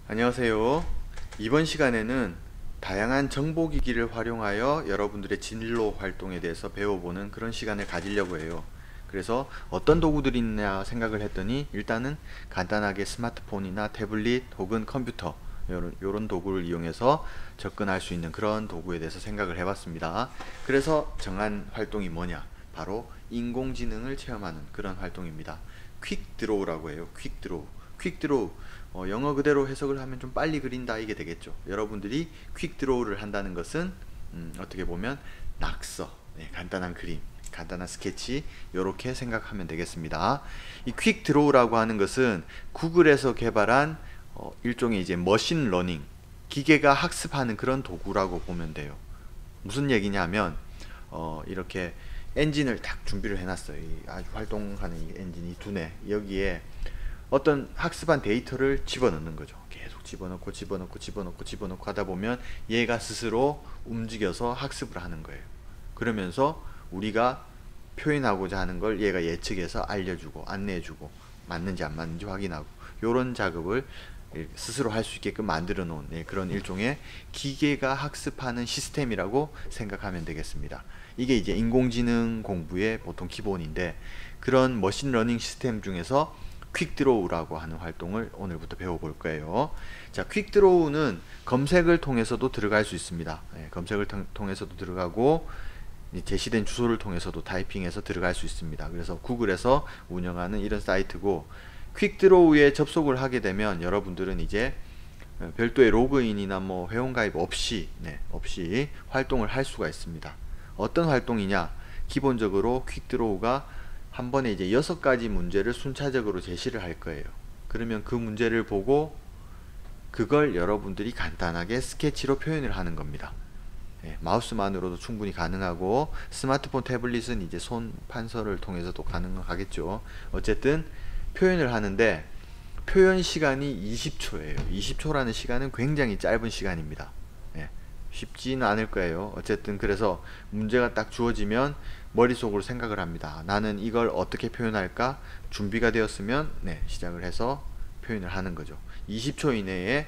안녕하세요. 이번 시간에는 다양한 정보기기를 활용하여 여러분들의 진로 활동에 대해서 배워보는 그런 시간을 가지려고 해요. 그래서 어떤 도구들이 있냐 생각을 했더니 일단은 간단하게 스마트폰이나 태블릿 혹은 컴퓨터 요런 도구를 이용해서 접근할 수 있는 그런 도구에 대해서 생각을 해봤습니다. 그래서 정한 활동이 뭐냐? 바로 인공지능을 체험하는 그런 활동입니다. 퀵 드로우라고 해요. 퀵 드로우. 퀵 드로우 영어 그대로 해석을 하면 좀 빨리 그린다 이게 되겠죠. 여러분들이 퀵 드로우를 한다는 것은 어떻게 보면 낙서, 간단한 그림, 간단한 스케치 이렇게 생각하면 되겠습니다. 이 퀵 드로우라고 하는 것은 구글에서 개발한 일종의 이제 머신 러닝, 기계가 학습하는 그런 도구라고 보면 돼요. 무슨 얘기냐면 이렇게 엔진을 딱 준비를 해놨어요. 이 아주 활동하는 이 엔진이 두뇌 여기에 어떤 학습한 데이터를 집어넣는 거죠. 계속 집어넣고 집어넣고 집어넣고 집어넣고 하다 보면 얘가 스스로 움직여서 학습을 하는 거예요. 그러면서 우리가 표현하고자 하는 걸 얘가 예측해서 알려주고 안내해주고 맞는지 안 맞는지 확인하고 요런 작업을 스스로 할 수 있게끔 만들어 놓은 그런 일종의 기계가 학습하는 시스템이라고 생각하면 되겠습니다. 이게 이제 인공지능 공부의 보통 기본인데, 그런 머신러닝 시스템 중에서 퀵드로우라고 하는 활동을 오늘부터 배워볼 거예요. 자, 퀵드로우는 검색을 통해서도 들어갈 수 있습니다. 검색을 통해서도 들어가고 제시된 주소를 통해서도 타이핑해서 들어갈 수 있습니다. 그래서 구글에서 운영하는 이런 사이트고, 퀵드로우에 접속을 하게 되면 여러분들은 이제 별도의 로그인이나 뭐 회원가입 없이 없이 활동을 할 수가 있습니다. 어떤 활동이냐? 기본적으로 퀵드로우가 한 번에 이제 6가지 문제를 순차적으로 제시를 할 거예요. 그러면 그 문제를 보고 그걸 여러분들이 간단하게 스케치로 표현을 하는 겁니다. 마우스만으로도 충분히 가능하고 스마트폰 태블릿은 이제 손 판서를 통해서도 가능하겠죠. 어쨌든 표현을 하는데 표현 시간이 20초예요. 20초라는 시간은 굉장히 짧은 시간입니다. 쉽지는 않을 거예요. 어쨌든 그래서 문제가 딱 주어지면 머릿속으로 생각을 합니다. 나는 이걸 어떻게 표현할까? 준비가 되었으면 시작을 해서 표현을 하는 거죠. 20초 이내에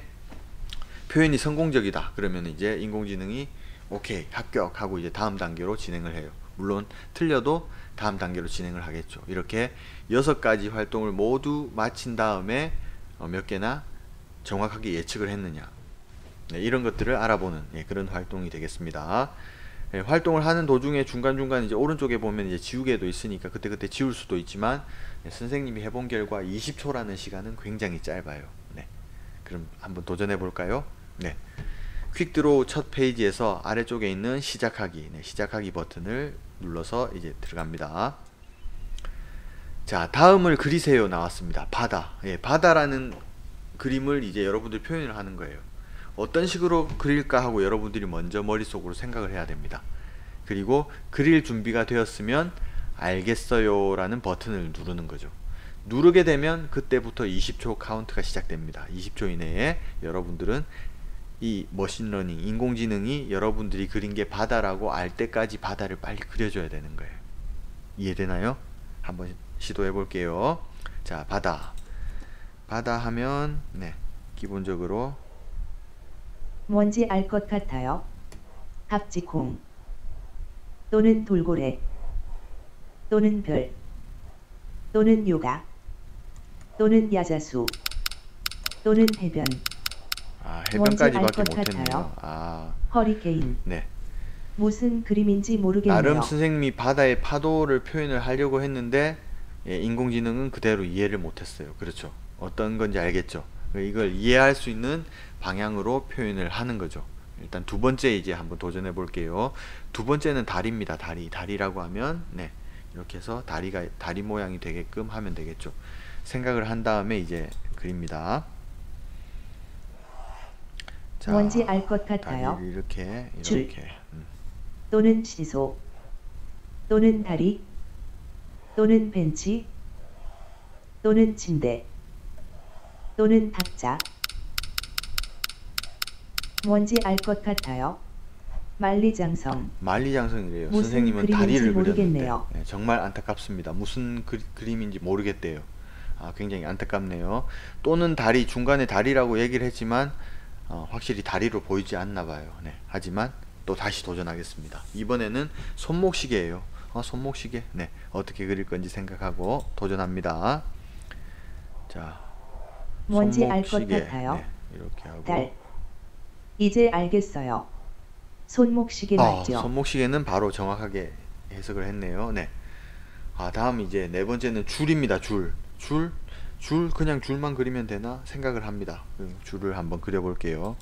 표현이 성공적이다. 그러면 이제 인공지능이 오케이 합격하고 이제 다음 단계로 진행을 해요. 물론 틀려도 다음 단계로 진행을 하겠죠. 이렇게 6가지 활동을 모두 마친 다음에 몇 개나 정확하게 예측을 했느냐, 이런 것들을 알아보는 그런 활동이 되겠습니다. 활동을 하는 도중에 중간중간 이제 오른쪽에 보면 이제 지우개도 있으니까 그때그때 지울 수도 있지만, 선생님이 해본 결과 20초라는 시간은 굉장히 짧아요. 그럼 한번 도전해 볼까요? 퀵드로우 첫 페이지에서 아래쪽에 있는 시작하기, 시작하기 버튼을 눌러서 이제 들어갑니다. 자, 다음을 그리세요 나왔습니다. 바다. 바다라는 그림을 이제 여러분들이 표현을 하는 거예요. 어떤 식으로 그릴까 하고 여러분들이 먼저 머릿속으로 생각을 해야 됩니다. 그리고 그릴 준비가 되었으면 알겠어요 라는 버튼을 누르는 거죠. 누르게 되면 그때부터 20초 카운트가 시작됩니다. 20초 이내에 여러분들은 이 머신러닝, 인공지능이 여러분들이 그린 게 바다라고 알 때까지 바다를 빨리 그려줘야 되는 거예요. 이해되나요? 한번 시도해 볼게요. 자, 바다. 바다 하면 기본적으로 뭔지 알 것 같아요. 합지콩 또는 돌고래 또는 별 또는 요가 또는 야자수 또는 해변. 해변까지밖에 못했네요. 허리케인. 무슨 그림인지 모르겠네요. 나름 선생님이 바다의 파도를 표현을 하려고 했는데 인공지능은 그대로 이해를 못했어요. 그렇죠. 어떤 건지 알겠죠. 이걸 이해할 수 있는 방향으로 표현을 하는 거죠. 일단 두 번째 이제 한번 도전해 볼게요. 두 번째는 다리입니다. 다리라고 하면 이렇게 해서 다리 모양이 되게끔 하면 되겠죠. 생각을 한 다음에 이제 그립니다. 자, 뭔지 알 것 같아요. 다리를 이렇게 또는 시소 또는 다리 또는 벤치 또는 침대 또는 탁자. 뭔지 알 것 같아요. 만리장성이래요. 무슨 선생님은 그림인지 다리를 모르겠네요. 그렸는데 정말 안타깝습니다. 무슨 그림인지 모르겠대요. 굉장히 안타깝네요. 또는 다리, 중간에 다리라고 얘기를 했지만 확실히 다리로 보이지 않나 봐요. 네. 하지만 또 다시 도전하겠습니다. 이번에는 손목시계예요. 손목시계. 네. 어떻게 그릴 건지 생각하고 도전합니다. 자, 뭔지 알 것 손목시계. 같아요. 네. 이렇게 하고. 달. 이제 알겠어요. 손목시계 맞죠? 손목시계는 바로 정확하게 해석을 했네요. 네. 다음 이제 네 번째는 줄입니다. 줄 그냥 줄만 그리면 되나 생각을 합니다. 줄을 한번 그려볼게요.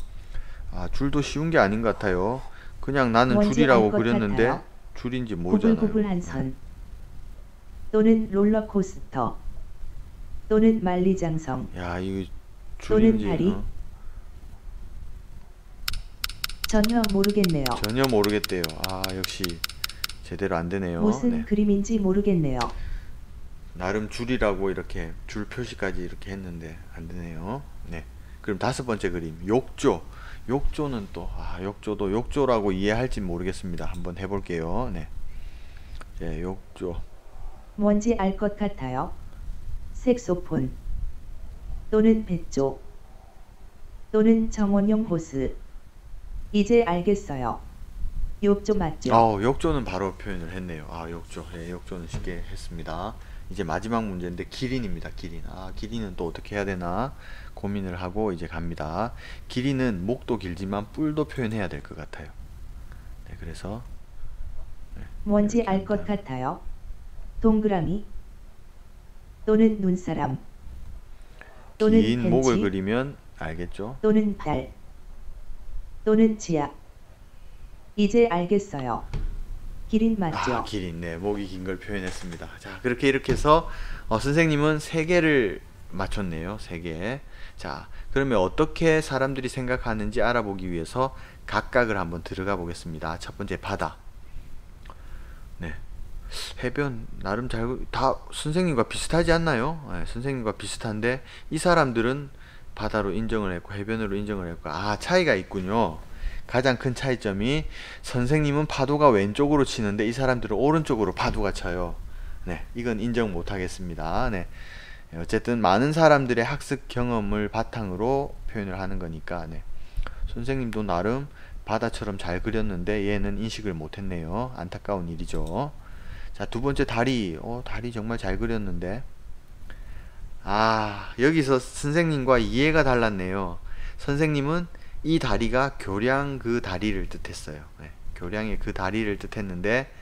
줄도 쉬운 게 아닌 것 같아요. 그냥 나는 뭔지 줄이라고 알것 그렸는데 같아요. 줄인지 모르잖아요. 구불구불한 선. 또는 롤러코스터. 또는 만리장성. 야, 이거 또는 줄인지 다리. 전혀 모르겠네요. 전혀 모르겠대요. 역시 제대로 안 되네요. 무슨 네. 그림인지 모르겠네요. 나름 줄이라고 이렇게 줄 표시까지 이렇게 했는데 안 되네요. 네. 그럼 다섯 번째 그림, 욕조. 욕조는 또 욕조도 욕조라고 이해할지 모르겠습니다. 한번 해볼게요. 네. 욕조. 뭔지 알 것 같아요. 색소폰. 또는 배조. 또는 정원용 호스. 이제 알겠어요. 욕조 맞죠? 욕조는 바로 표현을 했네요. 욕조. 욕조는 쉽게 했습니다. 이제 마지막 문제인데 기린입니다. 기린. 기린은 또 어떻게 해야 되나 고민을 하고 이제 갑니다. 기린은 목도 길지만 뿔도 표현해야 될 것 같아요. 네, 그래서 뭔지 이렇게 알 것 합니다. 같아요. 동그라미. 또는 눈사람. 또는 긴 목을 펜치. 그리면 알겠죠? 또는 발. 또는 지압. 이제 알겠어요. 기린 맞죠? 기린. 네, 목이 긴 걸 표현했습니다. 자, 그렇게 이렇게 해서 선생님은 3개를 맞췄네요. 3개. 자, 그러면 어떻게 사람들이 생각하는지 알아보기 위해서 각각을 한번 들어가 보겠습니다. 첫 번째, 바다. 네. 해변 나름 다 선생님과 비슷하지 않나요? 네, 선생님과 비슷한데 이 사람들은 바다로 인정을 했고 해변으로 인정을 했고 차이가 있군요. 가장 큰 차이점이 선생님은 파도가 왼쪽으로 치는데 이 사람들은 오른쪽으로 파도가 쳐요. 네, 이건 인정 못 하겠습니다. 네. 어쨌든 많은 사람들의 학습 경험을 바탕으로 표현을 하는 거니까 네. 선생님도 나름 바다처럼 잘 그렸는데 얘는 인식을 못 했네요. 안타까운 일이죠. 자, 두 번째 다리. 다리 정말 잘 그렸는데 여기서 선생님과 이해가 달랐네요. 선생님은 이 다리가 교량 그 다리를 뜻했어요. 네, 교량의 그 다리를 뜻했는데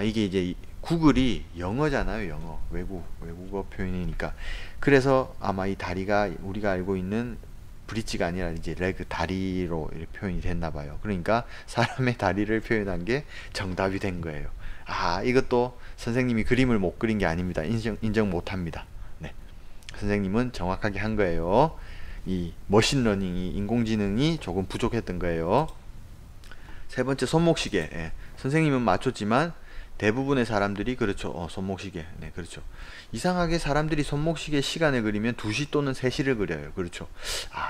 이게 이제 구글이 영어잖아요. 영어. 외국어 표현이니까. 그래서 아마 이 다리가 우리가 알고 있는 브릿지가 아니라 이제 레그 다리로 이렇게 표현이 됐나 봐요. 그러니까 사람의 다리를 표현한 게 정답이 된 거예요. 이것도 선생님이 그림을 못 그린 게 아닙니다. 인정 못 합니다. 네. 선생님은 정확하게 한 거예요. 이 머신러닝이 인공지능이 조금 부족했던 거예요. 세 번째, 손목시계. 선생님은 맞췄지만 대부분의 사람들이 그렇죠. 손목시계. 네, 그렇죠. 이상하게 사람들이 손목시계 시간을 그리면 2시 또는 3시를 그려요. 그렇죠.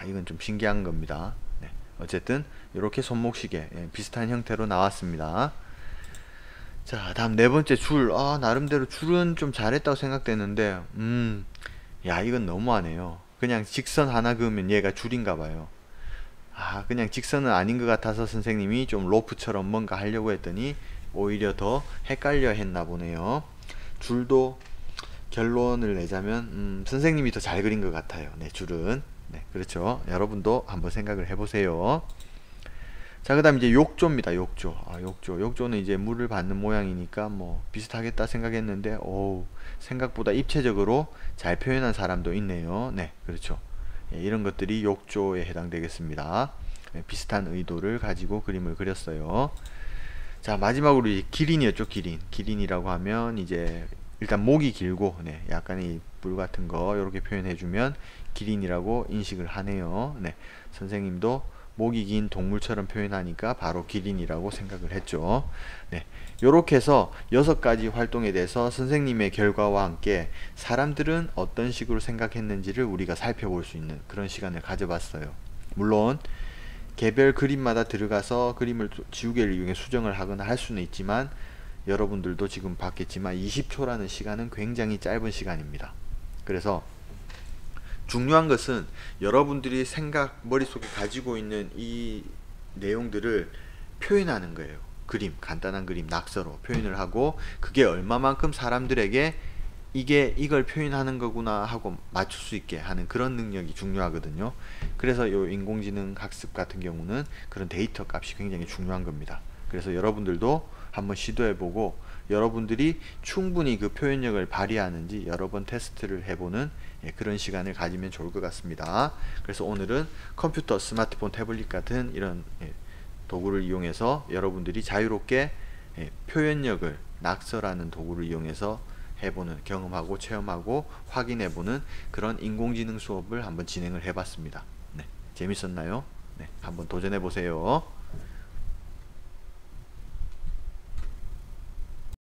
이건 좀 신기한 겁니다. 네. 어쨌든 이렇게 손목시계 비슷한 형태로 나왔습니다. 자, 다음 네 번째, 줄. 나름대로 줄은 좀 잘했다고 생각되는데 이건 너무하네요. 그냥 직선 하나 그으면 얘가 줄인가 봐요. 그냥 직선은 아닌 것 같아서 선생님이 좀 로프처럼 뭔가 하려고 했더니 오히려 더 헷갈려 했나 보네요. 줄도 결론을 내자면 선생님이 더 잘 그린 것 같아요. 네, 줄은. 네, 그렇죠. 여러분도 한번 생각을 해보세요. 자, 그 다음 이제 욕조입니다. 욕조. 욕조는 이제 물을 받는 모양이니까 뭐 비슷하겠다 생각했는데 생각보다 입체적으로 잘 표현한 사람도 있네요. 네, 그렇죠. 이런 것들이 욕조에 해당되겠습니다. 비슷한 의도를 가지고 그림을 그렸어요. 자, 마지막으로 이제 기린이었죠. 기린이라고 하면 이제 일단 목이 길고 약간의 뿔 같은 거 이렇게 표현해주면 기린이라고 인식을 하네요. 네, 선생님도 목이 긴 동물처럼 표현하니까 바로 기린이라고 생각을 했죠. 네, 요렇게 해서 6가지 활동에 대해서 선생님의 결과와 함께 사람들은 어떤 식으로 생각했는지를 우리가 살펴볼 수 있는 그런 시간을 가져봤어요. 물론 개별 그림마다 들어가서 그림을 지우개를 이용해 수정을 하거나 할 수는 있지만 여러분들도 지금 봤겠지만 20초라는 시간은 굉장히 짧은 시간입니다. 그래서 중요한 것은 여러분들이 머릿속에 가지고 있는 이 내용들을 표현하는 거예요. 그림, 간단한 그림, 낙서로 표현을 하고 그게 얼마만큼 사람들에게 이걸 표현하는 거구나 하고 맞출 수 있게 하는 그런 능력이 중요하거든요. 그래서 이 인공지능 학습 같은 경우는 그런 데이터 값이 굉장히 중요한 겁니다. 그래서 여러분들도 한번 시도해보고 여러분들이 충분히 그 표현력을 발휘하는지 여러 번 테스트를 해보는 그런 시간을 가지면 좋을 것 같습니다. 그래서 오늘은 컴퓨터, 스마트폰, 태블릿 같은 이런 도구를 이용해서 여러분들이 자유롭게 표현력을 낙서라는 도구를 이용해서 해보는, 경험하고 체험하고 확인해보는 그런 인공지능 수업을 한번 진행을 해봤습니다. 네, 재밌었나요? 네, 한번 도전해보세요.